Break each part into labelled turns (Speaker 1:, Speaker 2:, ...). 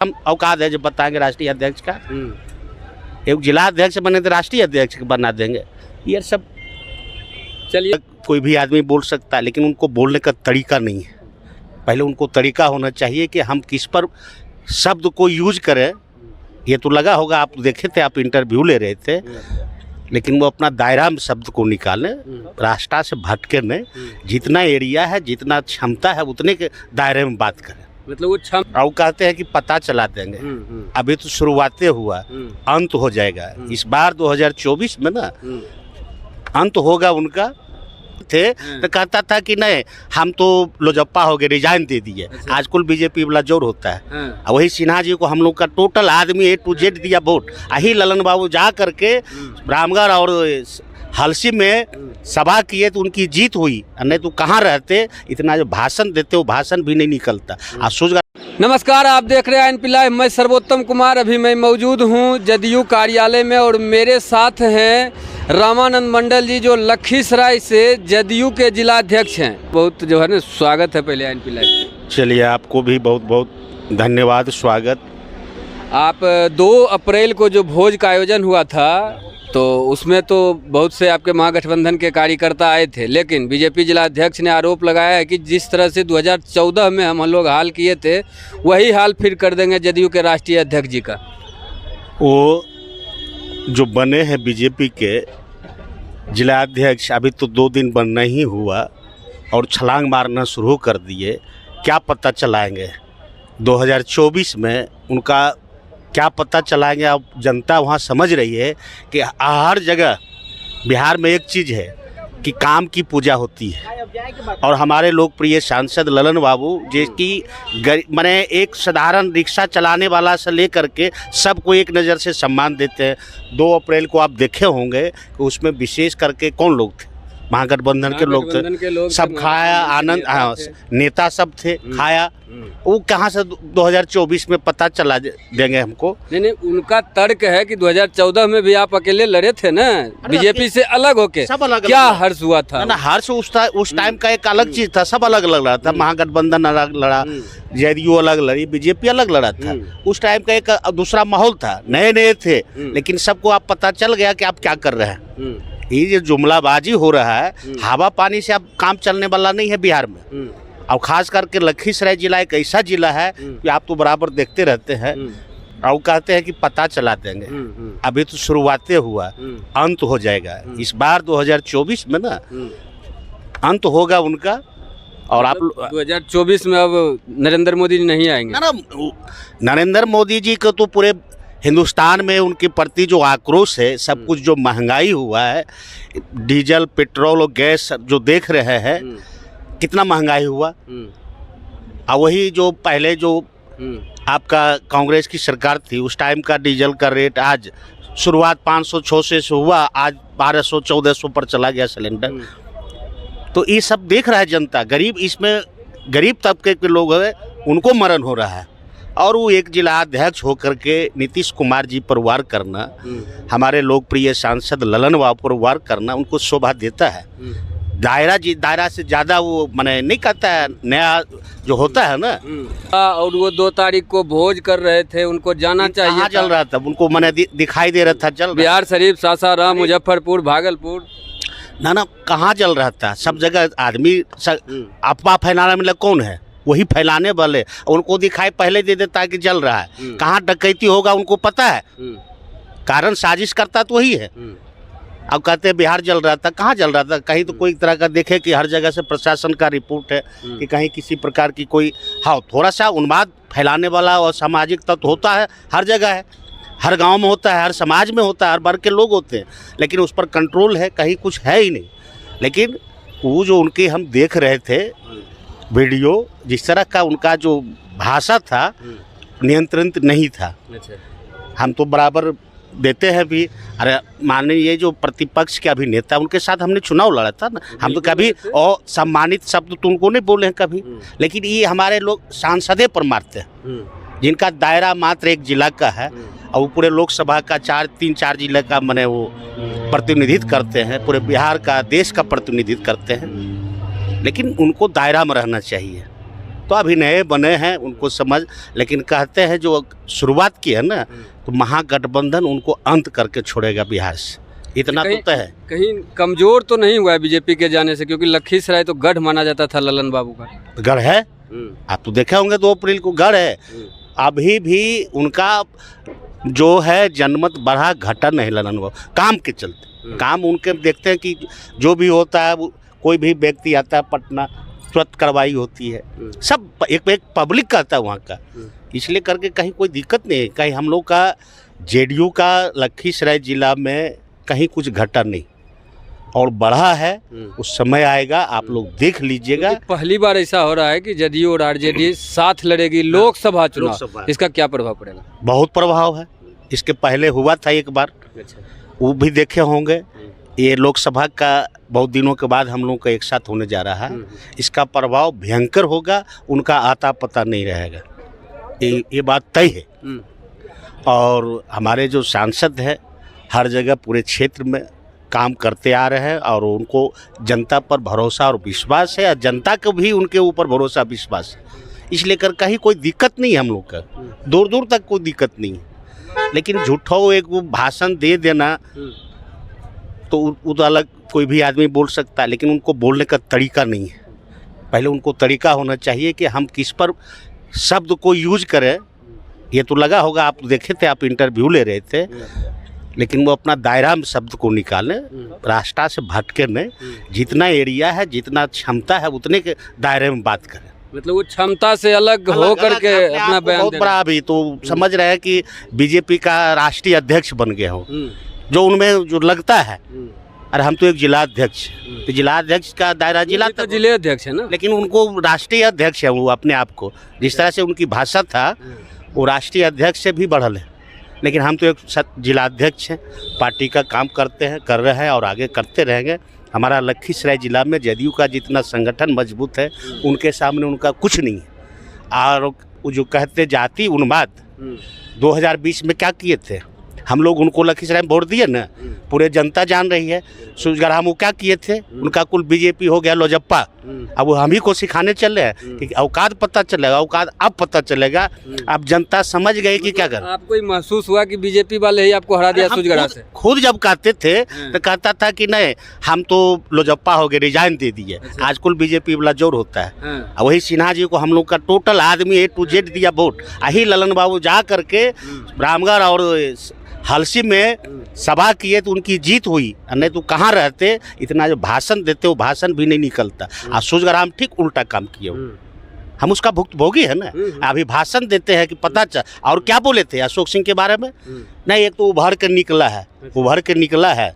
Speaker 1: हम औकात है जो बताएंगे राष्ट्रीय अध्यक्ष का। एक जिला अध्यक्ष बने तो राष्ट्रीय अध्यक्ष बना देंगे। ये सब
Speaker 2: चलिए,
Speaker 1: कोई भी आदमी बोल सकता है, लेकिन उनको बोलने का तरीका नहीं है। पहले उनको तरीका होना चाहिए कि हम किस पर शब्द को यूज करें। ये तो लगा होगा, आप देखे थे, आप इंटरव्यू ले रहे थे, लेकिन वो अपना दायरा में शब्द को निकालें, रास्ता से भटके नहीं। जितना एरिया है, जितना क्षमता है, उतने के दायरे में बात करें।
Speaker 2: मतलब वो
Speaker 1: और कहते हैं कि पता चला देंगे। अभी तो शुरुआतें हुआ, अंत हो जाएगा। इस बार 2024 में ना अंत होगा उनका। थे तो कहता था कि नहीं, हम तो लोजप्पा हो गए, रिजाइन दे दिए। आजकल बीजेपी वाला जोर होता है। वही सिन्हा जी को हम लोग का टोटल आदमी A to Z दिया वोट। यही ललन बाबू जा करके रामगढ़ और हलसी में सभा किए तो उनकी जीत हुई। नहीं तो कहाँ रहते, इतना जो भाषण देते वो भाषण भी नहीं निकलता।
Speaker 2: नमस्कार, आप देख रहे हैं INP लाइव। मैं सर्वोत्तम कुमार अभी मैं मौजूद हूं जदयू कार्यालय में और मेरे साथ हैं रामानंद मंडल जी, जो लखीसराय से जदयू के जिला अध्यक्ष हैं। बहुत जो है ना, स्वागत है पहले INP लाइव।
Speaker 1: चलिए, आपको भी बहुत बहुत धन्यवाद, स्वागत।
Speaker 2: आप 2 अप्रैल को जो भोज का आयोजन हुआ था, तो उसमें तो बहुत से आपके महागठबंधन के कार्यकर्ता आए थे, लेकिन बीजेपी जिला अध्यक्ष ने आरोप लगाया है कि जिस तरह से 2014 में हम लोग हाल किए थे, वही हाल फिर कर देंगे जदयू के राष्ट्रीय अध्यक्ष जी का।
Speaker 1: वो जो बने हैं बीजेपी के जिला अध्यक्ष, अभी तो 2 दिन बनना ही हुआ और छलांग मारना शुरू कर दिए। क्या पता चलाएंगे 2024 में उनका, क्या पता चलाएंगे? अब जनता वहाँ समझ रही है कि हर जगह बिहार में एक चीज़ है कि काम की पूजा होती है। और हमारे लोकप्रिय सांसद ललन बाबू, जिसकी मैंने एक साधारण रिक्शा चलाने वाला से लेकर के सबको एक नज़र से सम्मान देते हैं। 2 अप्रैल को आप देखे होंगे कि उसमें विशेष करके कौन लोग थे? महागठबंधन के लोग थे, सब खाया, आनंद, हाँ, नेता सब थे, खाया। वो कहाँ से 2024 में पता चला देंगे हमको?
Speaker 2: नहीं, उनका तर्क है कि 2014 में भी आप अकेले लड़े थे ना, बीजेपी से अलग होके।
Speaker 1: सब अलग,
Speaker 2: क्या हर्ष हुआ था?
Speaker 1: ना हर्ष उस टाइम का एक अलग चीज था। सब अलग अलग लड़ा था। महागठबंधन अलग लड़ा, जदयू अलग लड़ी, बीजेपी अलग लड़ा था। उस टाइम का एक दूसरा माहौल था, नए नए थे, लेकिन सबको आप पता चल गया कि आप क्या कर रहे हैं। ये जो जुमलाबाजी हो रहा है, हवा पानी से अब काम चलने वाला नहीं है बिहार में। और खास करके लखीसराय जिला एक ऐसा जिला है कि आप तो बराबर देखते रहते हैं। और कहते हैं कि पता चला देंगे। अभी तो शुरुआतें हुआ, अंत हो जाएगा। इस बार 2024 में ना अंत होगा उनका। और आप
Speaker 2: 2024 में अब नरेंद्र मोदी जी नहीं आएंगे
Speaker 1: ना? नरेंद्र मोदी जी को तो पूरे हिंदुस्तान में उनके प्रति जो आक्रोश है, सब कुछ जो महंगाई हुआ है, डीजल, पेट्रोल और गैस जो देख रहे हैं, कितना महंगाई हुआ। और वही जो पहले जो आपका कांग्रेस की सरकार थी, उस टाइम का डीजल का रेट आज शुरुआत 500-600 से हुआ, आज 1200-1400 पर चला गया सिलेंडर। तो ये सब देख रहा है जनता। गरीब, इसमें गरीब तबके के लोग हैं, उनको मरण हो रहा है। और वो एक जिला अध्यक्ष होकर के नीतीश कुमार जी पर वार करना, हमारे लोकप्रिय सांसद ललन बाबू पर वार करना उनको शोभा देता है। दायरा से ज़्यादा वो मैंने नहीं कहता है, नया जो होता है ना।
Speaker 2: और वो 2 तारीख को भोज कर रहे थे, उनको जाना चाहिए।
Speaker 1: कहाँ चल रहा था? उनको मैंने दिखाई दे रहा था चल
Speaker 2: बिहार शरीफ, सासाराम, मुजफ्फरपुर, भागलपुर।
Speaker 1: ना कहाँ चल रहा था? सब जगह आदमी अफवाह फैलाने में कौन है? वही फैलाने वाले। उनको दिखाई पहले दे देता है कि जल रहा है। कहाँ डकैती होगा उनको पता है। कारण साजिश करता तो वही है। अब कहते हैं बिहार जल रहा था, कहाँ जल रहा था? कहीं तो कोई तरह का देखे कि हर जगह से प्रशासन का रिपोर्ट है कि कहीं किसी प्रकार की कोई, हाँ, थोड़ा सा उन्माद फैलाने वाला और सामाजिक तत्व होता है, हर जगह है, हर गांव में होता है, हर समाज में होता है, हर वर्ग के लोग होते हैं, लेकिन उस पर कंट्रोल है? कहीं कुछ है ही नहीं। लेकिन वो जो उनके हम देख रहे थे वीडियो, जिस तरह का उनका जो भाषा था, नियंत्रित नहीं था। हम तो बराबर देते हैं भी। अरे माननीय ये जो प्रतिपक्ष के अभिनेता, उनके साथ हमने चुनाव लड़ा था ना, हम तो कभी और सम्मानित शब्द तो उनको नहीं बोले हैं कभी। लेकिन ये हमारे लोग सांसदे पर मारते हैं, जिनका दायरा मात्र एक जिला का है और वो पूरे लोकसभा का 3-4 जिले का मैंने वो प्रतिनिधित्व करते हैं, पूरे बिहार का, देश का प्रतिनिधित्व करते हैं। लेकिन उनको दायरा में रहना चाहिए। तो अभी नए बने हैं, उनको समझ, लेकिन कहते हैं जो शुरुआत की है ना, तो महागठबंधन उनको अंत करके छोड़ेगा बिहार से, इतना तो तय है।
Speaker 2: कहीं कमजोर तो नहीं हुआ है बीजेपी के जाने से, क्योंकि लखीसराय तो गढ़ माना जाता था ललन बाबू का।
Speaker 1: गढ़ है, आप तो देखे होंगे 2 अप्रैल को गढ़ है। अभी भी उनका जो है जनमत बढ़ा घटा नहीं ललन बाबू, काम के चलते। काम उनके देखते हैं कि जो भी होता है, कोई भी व्यक्ति आता है पटना, तुरंत कार्रवाई होती है, सब एक पब्लिक का आता है वहाँ का, इसलिए करके कहीं कोई दिक्कत नहीं है। कहीं हम लोग का जेडीयू का लखीसराय जिला में कहीं कुछ घटा नहीं और बढ़ा है। उस समय आएगा, आप लोग देख लीजिएगा।
Speaker 2: तो पहली बार ऐसा हो रहा है कि जदयू और आरजेडी साथ लड़ेगी लोकसभा चुनाव, इसका क्या प्रभाव पड़ेगा?
Speaker 1: बहुत प्रभाव है। इसके पहले हुआ था एक बार, वो भी देखे होंगे। ये लोकसभा का बहुत दिनों के बाद हम लोग का एक साथ होने जा रहा है, इसका प्रभाव भयंकर होगा, उनका आता पता नहीं रहेगा, ये बात तय है। और हमारे जो सांसद हैं हर जगह पूरे क्षेत्र में काम करते आ रहे हैं और उनको जनता पर भरोसा और विश्वास है, और जनता को भी उनके ऊपर भरोसा विश्वास है, इसलिए कर कहीं कोई दिक्कत नहीं है हम लोग का, दूर दूर तक कोई दिक्कत नहीं है। लेकिन झूठो एक वो भाषण दे देना तो वो तो अलग कोई भी आदमी बोल सकता है, लेकिन उनको बोलने का तरीका नहीं है। पहले उनको तरीका होना चाहिए कि हम किस पर शब्द को यूज करें। ये तो लगा होगा, आप देखे थे, आप इंटरव्यू ले रहे थे, लेकिन वो अपना दायरा में शब्द को निकालें, रास्ता से भटके नहीं, जितना एरिया है, जितना क्षमता है, उतने के दायरे में बात करें।
Speaker 2: मतलब वो क्षमता से अलग हो करके अपना बयान
Speaker 1: बहुत बड़ा अभी तो समझ रहे हैं कि बीजेपी का राष्ट्रीय अध्यक्ष बन गए हो, जो उनमें जो लगता है। अरे हम तो एक जिला अध्यक्ष, तो जिला अध्यक्ष का दायरा जिला
Speaker 2: तो जिले अध्यक्ष है ना,
Speaker 1: लेकिन उनको राष्ट्रीय अध्यक्ष है वो अपने आप को, जिस तरह से उनकी भाषा था वो राष्ट्रीय अध्यक्ष से भी बढ़ल है। लेकिन हम तो एक जिला अध्यक्ष हैं, पार्टी का काम करते हैं, कर रहे हैं और आगे करते रहेंगे। हमारा लखीसराय जिला में जदयू का जितना संगठन मजबूत है, उनके सामने उनका कुछ नहीं है। और वो जो कहते जाति उन्माद 2020 में क्या किए थे हम लोग, उनको लखीसराय में वोट दिए ना, पूरे जनता जान रही है। सूरजगढ़ हम वो क्या किए थे, उनका कुल बीजेपी हो गया लोजप्पा। अब वो हम ही को सिखाने चले हैं कि औकात पता चलेगा, औकात अब पता चलेगा। अब जनता समझ गई कि क्या कर।
Speaker 2: आपको ही महसूस हुआ कि बीजेपी वाले ही आपको हरा दिया सूरजगढ़ से?
Speaker 1: खुद जब कहते थे तो कहता था कि नहीं हम तो लोजप्पा हो गए, रिजाइन दे दिए। आज कुल बीजेपी वाला जोर होता है। वही सिन्हा जी को हम लोग का टोटल आदमी A to Z दिया वोट। यही ललन बाबू जा करके रामगढ़ और हलसी में सभा किए तो उनकी जीत हुई, नहीं तो कहाँ रहते। इतना जो भाषण देते वो भाषण भी नहीं निकलता। और सूरजगढ़ हम ठीक उल्टा काम किए, हम उसका भुक्तभोगी है ना। अभी भाषण देते हैं कि पता चल। और क्या बोले थे अशोक सिंह के बारे में? नहीं, एक तो उभर के निकला है, उभर के निकला है,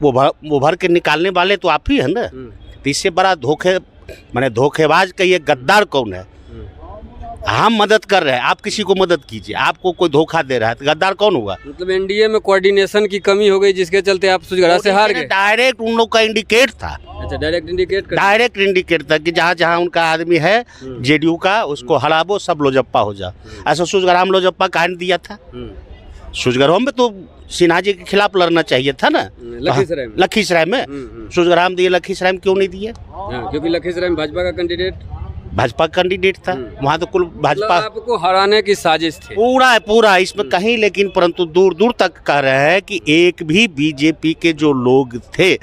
Speaker 1: वो उभर के निकालने वाले तो आप ही है ना। तो इससे बड़ा धोखेबाज का ये गद्दार कौन है? हम मदद कर रहे हैं, आप किसी को मदद कीजिए, आपको कोई धोखा दे रहा है तो गद्दार कौन होगा?
Speaker 2: मतलब एनडीए में कोऑर्डिनेशन की कमी हो गई, जिसके चलते आप सूरजगढ़ से हार गए।
Speaker 1: डायरेक्ट उन लोग का इंडिकेट था।
Speaker 2: अच्छा, डायरेक्ट इंडिकेट
Speaker 1: था कि जहाँ जहाँ उनका आदमी है जेडीयू का, उसको हराबो, सब लोजप्पा हो जा। ऐसा सूरजगढ़ हम लोजप्पा काहे दिया था? सूरजगढ़ में तो सिन्हा जी के खिलाफ लड़ना चाहिए था ना, लखीसराय में। सूरजगढ़ में दिए, लखीसराय में क्यों नहीं दिए?
Speaker 2: क्योंकि लखीसराय में भाजपा कैंडिडेट था, वहाँ तो कुल भाजपा। आपको हराने की साजिश थी
Speaker 1: पूरा इसमें कहीं, लेकिन परंतु दूर दूर तक कह रहे हैं कि एक भी बीजेपी के जो लोग थे,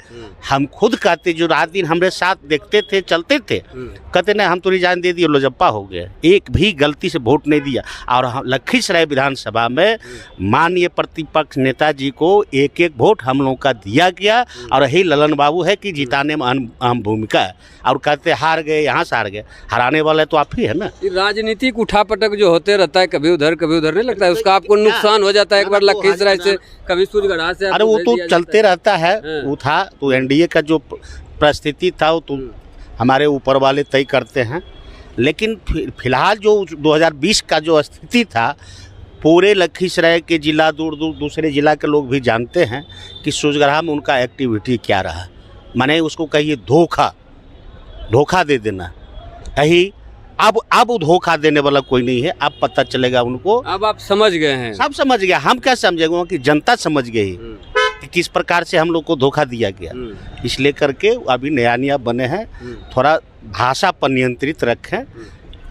Speaker 1: हम खुद कहते, जो रात दिन हमारे साथ देखते थे, चलते थे, कहते नहीं हम तो रिजाइन दे दिए, लोजप्पा हो गए। एक भी गलती से वोट नहीं दिया। और लखीसराय विधानसभा में माननीय प्रतिपक्ष नेताजी को एक एक वोट हम लोगों का दिया गया। और यही ललन बाबू है कि जिताने में अहम भूमिका है। और कहते हार गए, यहाँ से हार गए, हराने वाले तो आप ही है ना।
Speaker 2: राजनीतिक उठापटक जो होते रहता है, कभी उधर नहीं लगता है उसका आपको नुकसान हो जाता है? एक बार लखीसराय से, कभी सूरजगढ़ से।
Speaker 1: अरे वो तो चलते रहता है। वो था तो एनडीए का जो परिस्थिति था वो तो हमारे ऊपर वाले तय करते हैं। लेकिन फिलहाल जो 2020 का जो स्थिति था, पूरे लखीसराय के जिला, दूर दूसरे जिला के लोग भी जानते हैं कि सूरजगढ़ में उनका एक्टिविटी क्या रहा। माने उसको कहिए धोखा दे देना। यही अब धोखा देने वाला कोई नहीं है। अब पता चलेगा उनको।
Speaker 2: अब आप समझ गए हैं, सब
Speaker 1: समझ गया। हम क्या समझेंगे कि जनता समझ गई कि किस प्रकार से हम लोग को धोखा दिया गया। इसलिए करके अभी नया बने हैं, थोड़ा भाषा पर नियंत्रित रखें।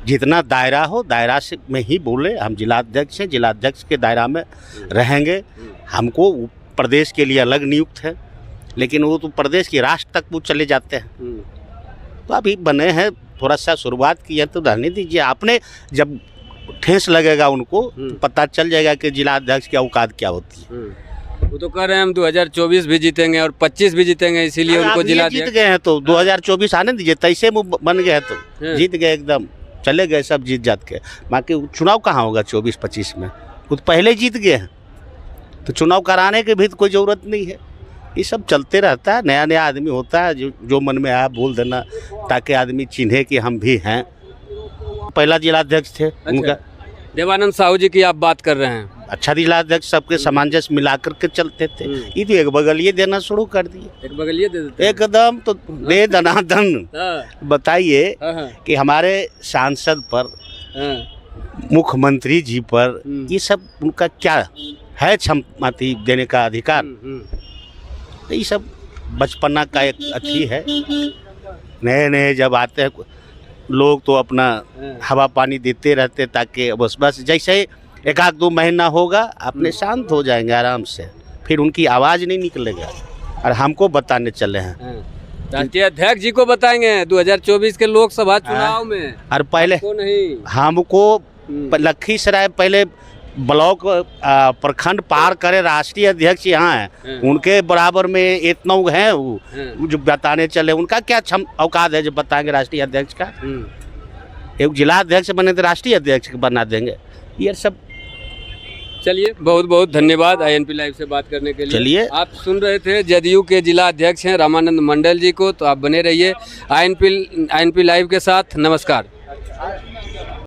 Speaker 1: जितना दायरा हो दायरा से में ही बोले। हम जिलाध्यक्ष हैं, जिलाध्यक्ष के दायरा में रहेंगे। हमको प्रदेश के लिए अलग नियुक्त है, लेकिन वो तो प्रदेश के राष्ट्र तक वो चले जाते हैं। तो अभी बने हैं, थोड़ा सा शुरुआत की है तो रहने दीजिए। आपने जब ठेस लगेगा उनको तो पता चल जाएगा कि जिलाध्यक्ष की औकात क्या होती है।
Speaker 2: वो तो कह रहे हैं हम 2024 भी जीतेंगे और 25 भी जीतेंगे, इसीलिए उनको जिलाध्यक्ष
Speaker 1: जीत गए हैं तो 2024 आने दीजिए। तैसे वो बन गए हैं तो जीत गए, एकदम चले गए सब जीत जात के। बाकी चुनाव कहाँ होगा 24-25 में, वो तो पहले जीत गए हैं, तो चुनाव कराने की भी तो कोई ज़रूरत नहीं है। ये सब चलते रहता है, नया नया आदमी होता है, जो मन में आया बोल देना ताकि आदमी चिन्हे कि हम भी हैं। पहला जिलाध्यक्ष थे उनका
Speaker 2: देवानंद साहू जी की आप बात कर रहे हैं।
Speaker 1: अच्छा जिलाध्यक्ष, सबके सामंजस्य मिलाकर के चलते थे। ये तो एक बगलिए देना शुरू कर दिए,
Speaker 2: एक बगलिए दे देते
Speaker 1: एकदम तो दे दनादन। बताइए कि हमारे सांसद पर, मुख्यमंत्री जी पर ये सब उनका क्या है क्षमता देने का अधिकार? तो ये सब बचपना का एक अच्छी है। नए नए जब आते हैं लोग तो अपना हवा पानी देते रहते ताकि बस जैसे एक आध 2 महीना होगा अपने शांत हो जाएंगे आराम से, फिर उनकी आवाज़ नहीं निकलेगा। और हमको बताने चले हैं,
Speaker 2: राष्ट्रीय अध्यक्ष जी को बताएंगे 2024 के लोकसभा चुनाव में।
Speaker 1: और पहले
Speaker 2: नहीं
Speaker 1: हमको लखीसराय पहले ब्लॉक प्रखंड पार करे राष्ट्रीय अध्यक्ष यहाँ है, उनके बराबर में इतना हैं वो जो बताने चले। उनका क्या औकात है जो बताएंगे राष्ट्रीय अध्यक्ष का? एक जिला अध्यक्ष बने तो राष्ट्रीय अध्यक्ष बना देंगे। ये सब
Speaker 2: चलिए, बहुत बहुत धन्यवाद INP लाइव से बात करने के लिए।
Speaker 1: चलिए,
Speaker 2: आप सुन रहे थे जदयू के जिला अध्यक्ष हैं रामानंद मंडल जी को। तो आप बने रहिए INP लाइव के साथ। नमस्कार।